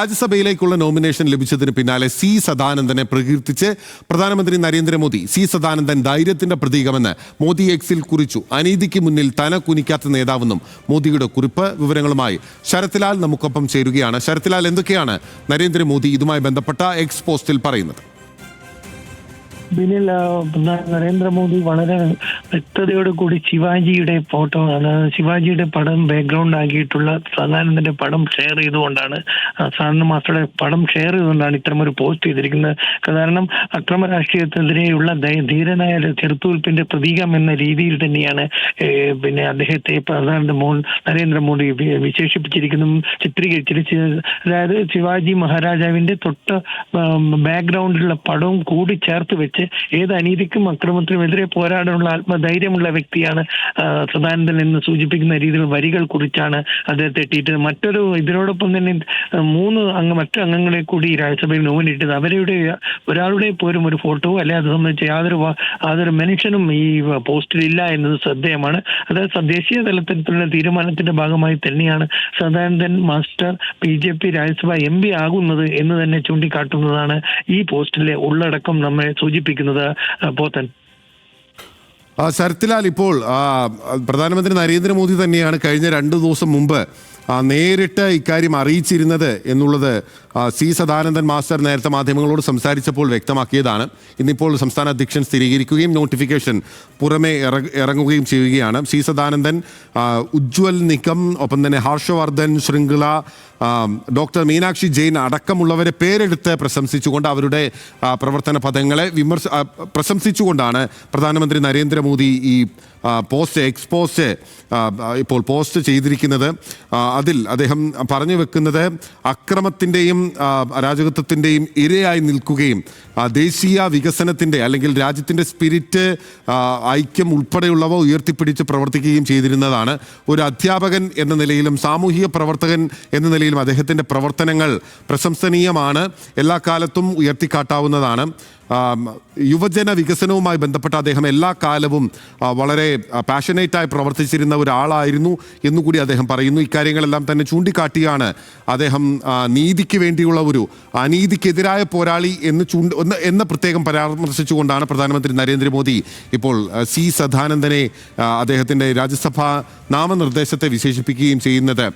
രാജ്യസഭയിലേക്കുള്ള nomination ലഭിച്ചതിന് പിന്നാലെ C സദാനന്ദനെ പ്രകീർത്തിച്ച് പ്രധാനമന്ത്രി നരേന്ദ്രമോദി. സി സദാനന്ദൻ ധൈര്യത്തിന്റെ പ്രതീകമെന്ന് മോദി എക്സിൽ കുറിച്ചു. അനീതിക്ക് മുന്നിൽ തല കുനിക്കാത്ത നേതാവെന്നും മോദിയുടെ കുറിപ്പ്. വിവരങ്ങളുമായി ശരത്ലാൽ നമുക്കൊപ്പം ചേരുകയാണ്. ശരത്ലാൽ, എന്തൊക്കെയാണ് നരേന്ദ്രമോദി ഇതുമായി ബന്ധപ്പെട്ട എക്സ് പോസ്റ്റിൽ പറയുന്നത്? ബിനിൽ, നരേന്ദ്രമോദി വളരെ വ്യക്തതയോട് കൂടി ശിവാജിയുടെ ഫോട്ടോ, ശിവാജിയുടെ പടം ബാക്ക്ഗ്രൗണ്ട് ആക്കിയിട്ടുള്ള സദാനന്ദന്റെ പടം ഷെയർ ചെയ്തുകൊണ്ടാണ്, സാധാരണ മാസ്റ്ററുടെ പടം ഷെയർ ചെയ്തുകൊണ്ടാണ് ഇത്തരമൊരു പോസ്റ്റ് ചെയ്തിരിക്കുന്നത്. കാരണം അക്രമ രാഷ്ട്രീയത്തിനെതിരെയുള്ള ധീരനായ ചെറുത്തുനിൽപ്പിന്റെ പ്രതീകം എന്ന രീതിയിൽ തന്നെയാണ് പിന്നെ അദ്ദേഹത്തെ നരേന്ദ്രമോദി വിശേഷിപ്പിച്ചിരിക്കുന്നതും ചിത്രീകരിച്ചിരിച്ചത്. അതായത് ശിവാജി മഹാരാജാവിന്റെ തൊട്ട് ബാക്ക്ഗ്രൗണ്ടിലുള്ള പടവും കൂടി ചേർത്ത് വെച്ച് ഏത് അനീതിക്കും അക്രമത്തിനുമെതിരെ പോരാടാനുള്ള ആത്മധൈര്യമുള്ള വ്യക്തിയാണ് സദാനന്ദൻ എന്ന് സൂചിപ്പിക്കുന്ന രീതിയിൽ വരികൾ കുറിച്ചാണ് അദ്ദേഹത്തെ എത്തിയിട്ടത്. മറ്റൊരു ഇതിനോടൊപ്പം തന്നെ മറ്റു അംഗങ്ങളെ കൂടി രാജ്യസഭയിൽ നോമിനേറ്റ് ചെയ്ത് അവരുടെ ഒരാളുടെ പോലും ഒരു ഫോട്ടോ അല്ലെ അത് സംബന്ധിച്ച് യാതൊരു മെൻഷനും ഈ പോസ്റ്റിൽ ഇല്ല എന്നത് ശ്രദ്ധേയമാണ്. അതായത് ദേശീയ തലത്തിലുള്ള തീരുമാനത്തിന്റെ ഭാഗമായി തന്നെയാണ് Sadanandan master BJP Rajya Sabha MP ആകുന്നത് എന്ന് തന്നെ ചൂണ്ടിക്കാട്ടുന്നതാണ് ഈ പോസ്റ്റിലെ ഉള്ളടക്കം നമ്മെ സൂചിപ്പിക്കുന്നത്. പോത്തൻ ശരത്ലാൽ, ഇപ്പോൾ പ്രധാനമന്ത്രി നരേന്ദ്രമോദി തന്നെയാണ് കഴിഞ്ഞ 2 ദിവസം മുമ്പ് നേരിട്ട് ഇക്കാര്യം അറിയിച്ചിരുന്നത് എന്നുള്ളത് സി സദാനന്ദൻ മാസ്റ്റർ നേരത്തെ മാധ്യമങ്ങളോട് സംസാരിച്ചപ്പോൾ വ്യക്തമാക്കിയതാണ്. ഇന്നിപ്പോൾ സംസ്ഥാന അധ്യക്ഷൻ സ്ഥിരീകരിക്കുകയും നോട്ടിഫിക്കേഷൻ പുറമെ ഇറങ്ങുകയും ചെയ്യുകയാണ്. സി സദാനന്ദൻ, ഉജ്വൽ നിക്കം, ഒപ്പം തന്നെ ഹർഷവർദ്ധൻ ശൃംഖല, ഡോക്ടർ മീനാക്ഷി ജെയിൻ അടക്കമുള്ളവരെ പേരെടുത്ത് പ്രശംസിച്ചുകൊണ്ട് അവരുടെ പ്രവർത്തന പദങ്ങളെ പ്രശംസിച്ചുകൊണ്ടാണ് പ്രധാനമന്ത്രി നരേന്ദ്രമോദി ഈ എക്സ് പോസ്റ്റ് ഇപ്പോൾ പോസ്റ്റ് ചെയ്തിരിക്കുന്നത്. അതിൽ അദ്ദേഹം പറഞ്ഞു വെക്കുന്നത് അക്രമത്തിൻ്റെയും അരാജകത്വത്തിൻ്റെയും ഇരയായി നിൽക്കുകയും ദേശീയ വികസനത്തിൻ്റെ അല്ലെങ്കിൽ രാജ്യത്തിൻ്റെ സ്പിരിറ്റ്, ഐക്യം ഉൾപ്പെടെയുള്ളവ ഉയർത്തിപ്പിടിച്ച് പ്രവർത്തിക്കുകയും ചെയ്തിരുന്നതാണ്. ഒരു അധ്യാപകൻ എന്ന നിലയിലും സാമൂഹിക പ്രവർത്തകൻ എന്ന നിലയിലും അദ്ദേഹത്തിൻ്റെ പ്രവർത്തനങ്ങൾ പ്രശംസനീയമാണ്, എല്ലാ കാലത്തും ഉയർത്തിക്കാട്ടാവുന്നതാണ്. യുവജന വികസനവുമായി ബന്ധപ്പെട്ട അദ്ദേഹം എല്ലാ കാലവും വളരെ പാഷനേറ്റായി പ്രവർത്തിച്ചിരുന്ന ഒരാളായിരുന്നു എന്നുകൂടി അദ്ദേഹം പറയുന്നു. ഇക്കാര്യങ്ങളെല്ലാം തന്നെ ചൂണ്ടിക്കാട്ടിയാണ് അദ്ദേഹം നീതിക്ക് വേണ്ടിയുള്ള ഒരു അനീതിക്കെതിരായ പോരാളി എന്ന് പ്രത്യേകം പരാമർശിച്ചുകൊണ്ടാണ് പ്രധാനമന്ത്രി നരേന്ദ്രമോദി ഇപ്പോൾ സി സദാനന്ദനെ അദ്ദേഹത്തിൻ്റെ രാജ്യസഭാ നാമനിർദ്ദേശത്തെ വിശേഷിപ്പിക്കുകയും ചെയ്യുന്നത്.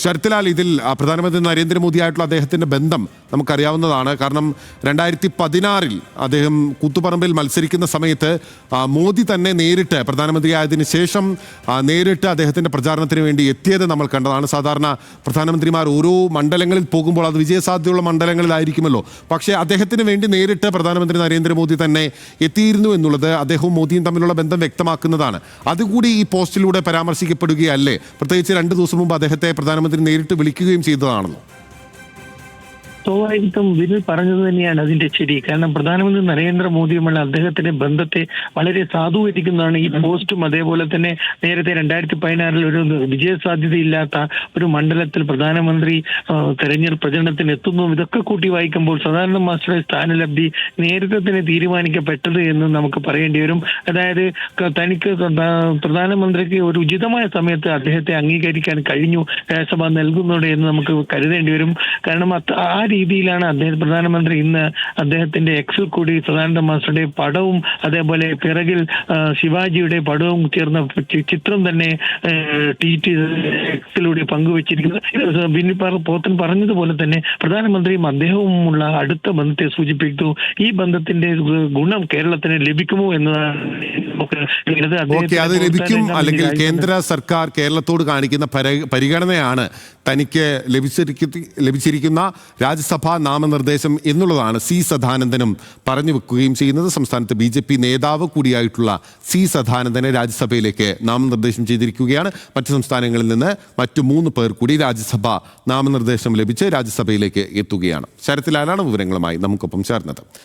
ശരത്ലാൽ, ഇതിൽ പ്രധാനമന്ത്രി നരേന്ദ്രമോദിയായിട്ടുള്ള അദ്ദേഹത്തിൻ്റെ ബന്ധം നമുക്കറിയാവുന്നതാണ്. കാരണം 2016 അദ്ദേഹം കൂത്തുപറമ്പിൽ മത്സരിക്കുന്ന സമയത്ത് മോദി തന്നെ നേരിട്ട് പ്രധാനമന്ത്രിയായതിനു ശേഷം നേരിട്ട് അദ്ദേഹത്തിൻ്റെ പ്രചാരണത്തിന് വേണ്ടി എത്തിയത് നമ്മൾ കണ്ടതാണ്. സാധാരണ പ്രധാനമന്ത്രിമാർ ഓരോ മണ്ഡലങ്ങളിൽ പോകുമ്പോൾ അത് വിജയസാധ്യതയുള്ള മണ്ഡലങ്ങളിലായിരിക്കുമല്ലോ, പക്ഷേ അദ്ദേഹത്തിന് വേണ്ടി നേരിട്ട് പ്രധാനമന്ത്രി നരേന്ദ്രമോദി തന്നെ എത്തിയിരുന്നു എന്നുള്ളത് അദ്ദേഹവും മോദിയും തമ്മിലുള്ള ബന്ധം വ്യക്തമാക്കുന്നതാണ്. അതുകൂടി ഈ പോസ്റ്റിലൂടെ പരാമർശിക്കപ്പെടുകയല്ലേ? പ്രത്യേകിച്ച് 2 ദിവസം മുമ്പ് അദ്ദേഹത്തെ പ്രധാനമന്ത്രി നേരിട്ട് വിളിക്കുകയും ചെയ്തതാണല്ലോ. സ്വാഭാവികം വിനിൽ പറഞ്ഞത് തന്നെയാണ് അതിന്റെ ശരി. കാരണം പ്രധാനമന്ത്രി നരേന്ദ്രമോദിയുമുള്ള അദ്ദേഹത്തിന്റെ ബന്ധത്തെ വളരെ സാധൂകരിക്കുന്നതാണ് ഈ പോസ്റ്റും. അതേപോലെ തന്നെ നേരത്തെ 2016 ഒരു വിജയസാധ്യതയില്ലാത്ത ഒരു മണ്ഡലത്തിൽ പ്രധാനമന്ത്രി തെരഞ്ഞെടുപ്പ് പ്രചരണത്തിന് എത്തുന്നു. ഇതൊക്കെ കൂട്ടി വായിക്കുമ്പോൾ സദാനന്ദ മാസ്റ്ററുടെ സ്ഥാനലബ്ധി നേരത്തെ തന്നെ തീരുമാനിക്കപ്പെട്ടത് എന്ന് നമുക്ക് പറയേണ്ടി വരും. അതായത് തനിക്ക് പ്രധാനമന്ത്രിക്ക് ഒരു ഉചിതമായ സമയത്ത് അദ്ദേഹത്തെ അംഗീകരിക്കാൻ കഴിഞ്ഞു, രാജ്യസഭ നൽകുന്നുണ്ട് എന്ന് നമുക്ക് കരുതേണ്ടി വരും. കാരണം ആ രീതിയിലാണ് പ്രധാനമന്ത്രി ഇന്ന് അദ്ദേഹത്തിന്റെ എക്സിൽ കൂടി സദാനന്ദ മാസ്റ്ററുടെ പടവും അതേപോലെ പിറകിൽ ശിവാജിയുടെ പടവും ചേർന്ന ചിത്രം തന്നെ എക്സിലൂടെ പങ്കുവച്ചിരിക്കുന്നത്. പോത്തൻ പറഞ്ഞതുപോലെ തന്നെ പ്രധാനമന്ത്രിയും അദ്ദേഹവുമുള്ള അടുത്ത ബന്ധത്തെ സൂചിപ്പിക്കുന്നു. ഈ ബന്ധത്തിന്റെ ഗുണം കേരളത്തിന് ലഭിക്കുമോ എന്നതാണ് അത് ലഭിക്കും, അല്ലെങ്കിൽ കേന്ദ്ര സർക്കാർ കേരളത്തോട് കാണിക്കുന്ന പരിഗണനയാണ് തനിക്ക് ലഭിച്ചിരിക്കുന്ന രാജ്യസഭാ നാമനിർദ്ദേശം എന്നുള്ളതാണ് സി സദാനന്ദനും പറഞ്ഞു വെക്കുകയും ചെയ്യുന്നത്. സംസ്ഥാനത്ത് BJP നേതാവ് കൂടിയായിട്ടുള്ള സി സദാനന്ദനെ രാജ്യസഭയിലേക്ക് നാമനിർദ്ദേശം ചെയ്തിരിക്കുകയാണ്. മറ്റ് സംസ്ഥാനങ്ങളിൽ നിന്ന് മറ്റു 3 പേർ കൂടി രാജ്യസഭാ നാമനിർദ്ദേശം ലഭിച്ച് രാജ്യസഭയിലേക്ക് എത്തുകയാണ്. ശരത്ലാലാണ് വിവരങ്ങളുമായി നമുക്കൊപ്പം ചേർന്നത്.